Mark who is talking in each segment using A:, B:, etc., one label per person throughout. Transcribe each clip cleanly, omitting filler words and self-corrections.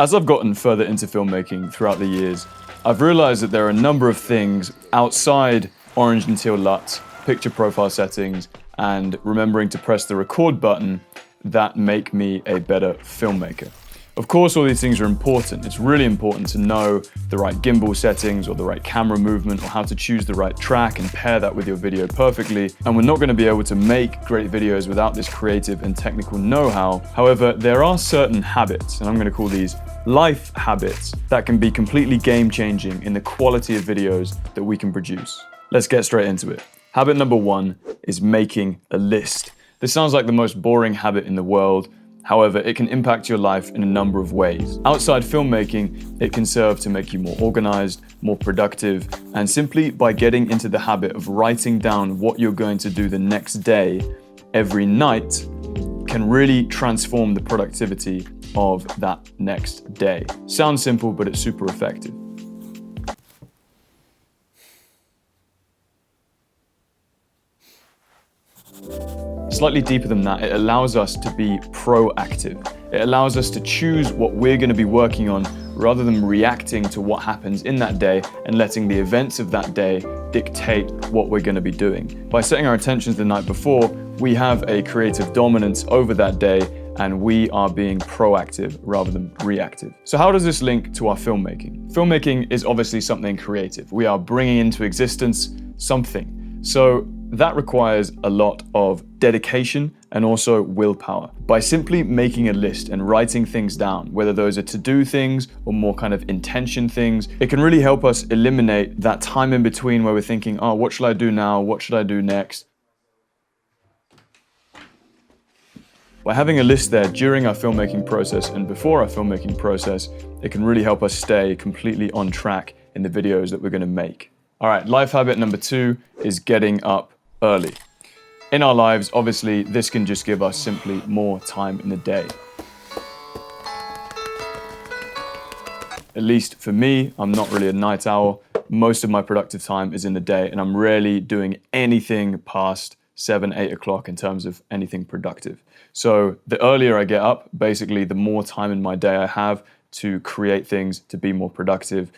A: As I've gotten further into filmmaking throughout the years, I've realized that there are a number of things outside orange and teal LUTs, picture profile settings, and remembering to press the record button that make me a better filmmaker. Of course, all these things are important. It's really important to know the right gimbal settings or the right camera movement or how to choose the right track and pair that with your video perfectly. And we're not going to be able to make great videos without this creative and technical know-how. However, there are certain habits, and I'm going to call these life habits, that can be completely game-changing in the quality of videos that we can produce. Let's get straight into it. Habit number 1 is making a list. This sounds like the most boring habit in the world. However, it can impact your life in a number of ways. Outside filmmaking, it can serve to make you more organized, more productive, and simply by getting into the habit of writing down what you're going to do the next day, every night, can really transform the productivity of that next day. Sounds simple, but it's super effective. Slightly deeper than that, it allows us to be proactive. It allows us to choose what we're going to be working on rather than reacting to what happens in that day and letting the events of that day dictate what we're going to be doing. By setting our intentions the night before, we have a creative dominance over that day and we are being proactive rather than reactive. So how does this link to our filmmaking? Filmmaking is obviously something creative. We are bringing into existence something. So that requires a lot of dedication and also willpower. By simply making a list and writing things down, whether those are to-do things or more kind of intention things, it can really help us eliminate that time in between where we're thinking, oh, what should I do now? What should I do next? By having a list there during our filmmaking process and before our filmmaking process, it can really help us stay completely on track in the videos that we're going to make. All right, life habit number 2 is getting up early. In our lives, obviously, this can just give us simply more time in the day. At least for me, I'm not really a night owl. Most of my productive time is in the day, and I'm rarely doing anything past 7, 8 o'clock in terms of anything productive. So the earlier I get up, basically, the more time in my day I have to create things, to be more productive.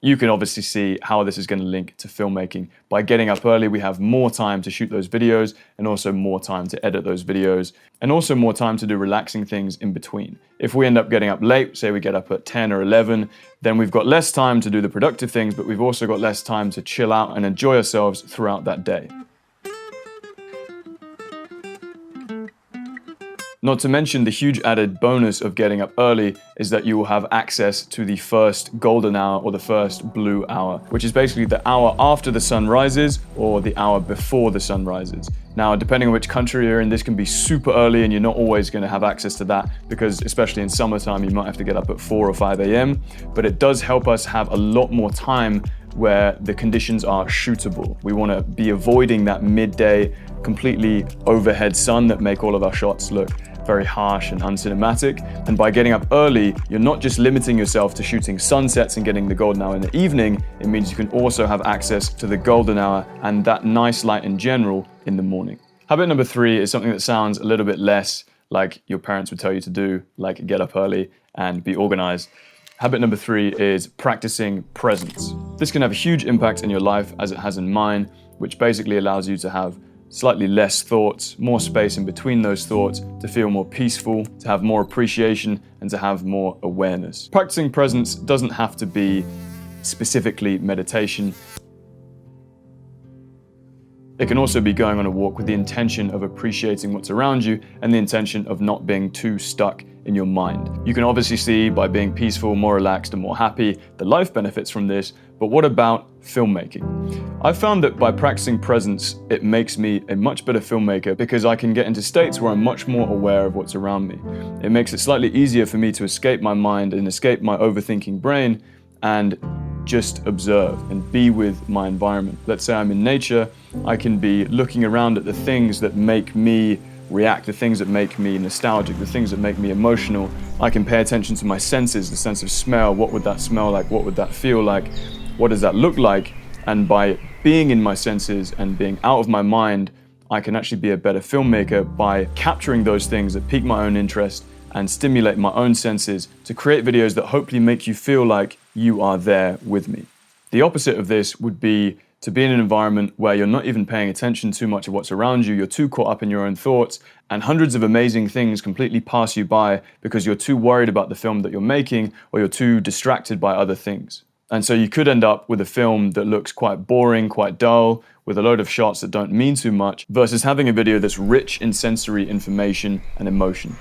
A: You can obviously see how this is going to link to filmmaking. By getting up early, we have more time to shoot those videos and also more time to edit those videos and also more time to do relaxing things in between. If we end up getting up late, say we get up at 10 or 11, then we've got less time to do the productive things, but we've also got less time to chill out and enjoy ourselves throughout that day. Not to mention the huge added bonus of getting up early is that you will have access to the first golden hour or the first blue hour, which is basically the hour after the sun rises or the hour before the sun rises. Now, depending on which country you're in, this can be super early and you're not always going to have access to that because especially in summertime, you might have to get up at 4 or 5 a.m. But it does help us have a lot more time where the conditions are shootable. We want to be avoiding that midday, completely overhead sun that make all of our shots look very harsh and uncinematic. And by getting up early, you're not just limiting yourself to shooting sunsets and getting the golden hour in the evening, it means you can also have access to the golden hour and that nice light in general in the morning. Habit number 3 is something that sounds a little bit less like your parents would tell you to do, like get up early and be organized. Habit number 3 is practicing presence. This can have a huge impact in your life as it has in mine, which basically allows you to have slightly less thoughts, more space in between those thoughts, to feel more peaceful, to have more appreciation, and to have more awareness. Practicing presence doesn't have to be specifically meditation. It can also be going on a walk with the intention of appreciating what's around you and the intention of not being too stuck in your mind. You can obviously see by being peaceful, more relaxed, and more happy, the life benefits from this, but what about filmmaking? I've found that by practicing presence, it makes me a much better filmmaker because I can get into states where I'm much more aware of what's around me. It makes it slightly easier for me to escape my mind and escape my overthinking brain and just observe and be with my environment. Let's say I'm in nature, I can be looking around at the things that make me react, the things that make me nostalgic, the things that make me emotional. I can pay attention to my senses, the sense of smell. What would that smell like? What would that feel like? What does that look like? And by being in my senses and being out of my mind, I can actually be a better filmmaker by capturing those things that pique my own interest and stimulate my own senses to create videos that hopefully make you feel like you are there with me. The opposite of this would be to be in an environment where you're not even paying attention too much of what's around you, you're too caught up in your own thoughts, and hundreds of amazing things completely pass you by because you're too worried about the film that you're making, or you're too distracted by other things. And so you could end up with a film that looks quite boring, quite dull, with a load of shots that don't mean too much, versus having a video that's rich in sensory information and emotion.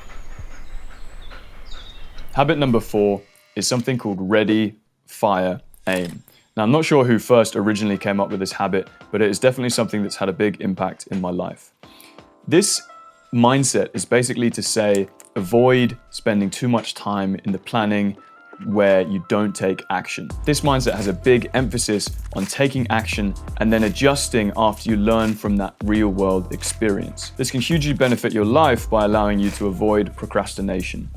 A: Habit number 4 is something called ready, fire, aim. Now, I'm not sure who first originally came up with this habit, but it is definitely something that's had a big impact in my life. This mindset is basically to say, avoid spending too much time in the planning where you don't take action. This mindset has a big emphasis on taking action and then adjusting after you learn from that real world experience. This can hugely benefit your life by allowing you to avoid procrastination.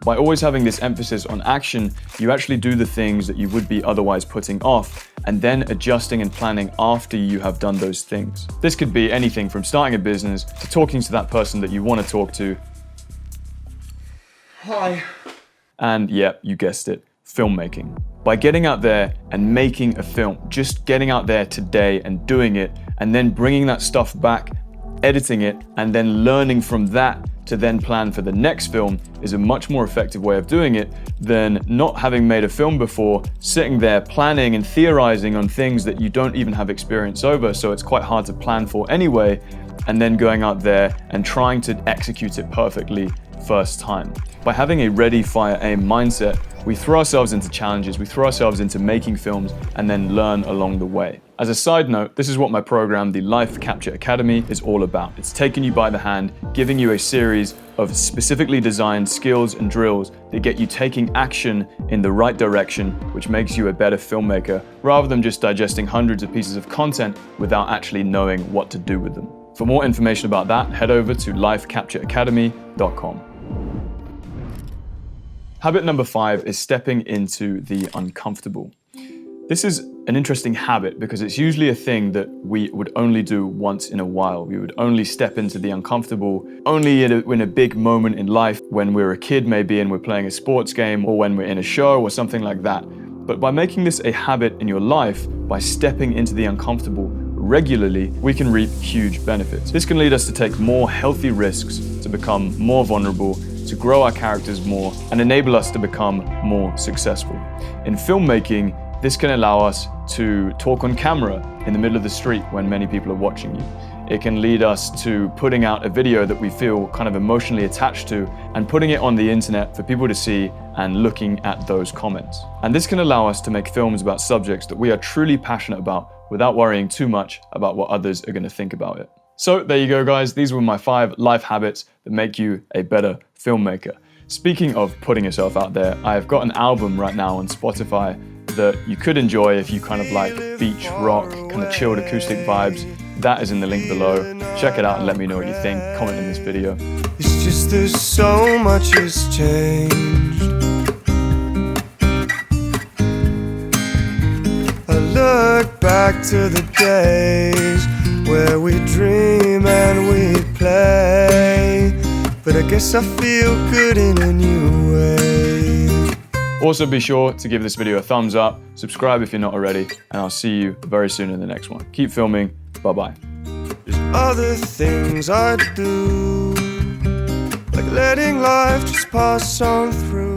A: By always having this emphasis on action, you actually do the things that you would be otherwise putting off, and then adjusting and planning after you have done those things. This could be anything from starting a business to talking to that person that you want to talk to.
B: Hi.
A: And yeah, you guessed it, filmmaking. By getting out there and making a film, just getting out there today and doing it, and then bringing that stuff back, editing it, and then learning from that to then plan for the next film is a much more effective way of doing it than not having made a film before, sitting there planning and theorizing on things that you don't even have experience over, so it's quite hard to plan for anyway, and then going out there and trying to execute it perfectly first time. By having a ready, fire, aim mindset, we throw ourselves into challenges, we throw ourselves into making films, and then learn along the way. As a side note, this is what my program, the Life Capture Academy, is all about. It's taking you by the hand, giving you a series of specifically designed skills and drills that get you taking action in the right direction, which makes you a better filmmaker, rather than just digesting hundreds of pieces of content without actually knowing what to do with them. For more information about that, head over to lifecaptureacademy.com. Habit number 5 is stepping into the uncomfortable. This is an interesting habit because it's usually a thing that we would only do once in a while. We would only step into the uncomfortable only in a big moment in life, when we're a kid maybe and we're playing a sports game, or when we're in a show or something like that. But by making this a habit in your life, by stepping into the uncomfortable regularly, we can reap huge benefits. This can lead us to take more healthy risks, to become more vulnerable, to grow our characters more, and enable us to become more successful. In filmmaking, this can allow us to talk on camera in the middle of the street when many people are watching you. It can lead us to putting out a video that we feel kind of emotionally attached to and putting it on the internet for people to see and looking at those comments. And this can allow us to make films about subjects that we are truly passionate about without worrying too much about what others are going to think about it. So there you go, guys. These were my 5 life habits that make you a better filmmaker. Speaking of putting yourself out there, I've got an album right now on Spotify that you could enjoy if you kind of like beach rock, kind of chilled acoustic vibes. That is in the link below. Check it out and let me know what you think. Comment in this video.
B: It's just there's so much has changed. I look back to the days where we dream and we play, but I guess I feel good in a new way.
A: Also, be sure to give this video a thumbs up, subscribe if you're not already, and I'll see you very soon in the next one. Keep filming. Bye-bye.
B: There's other things I do, like letting life just pass on through.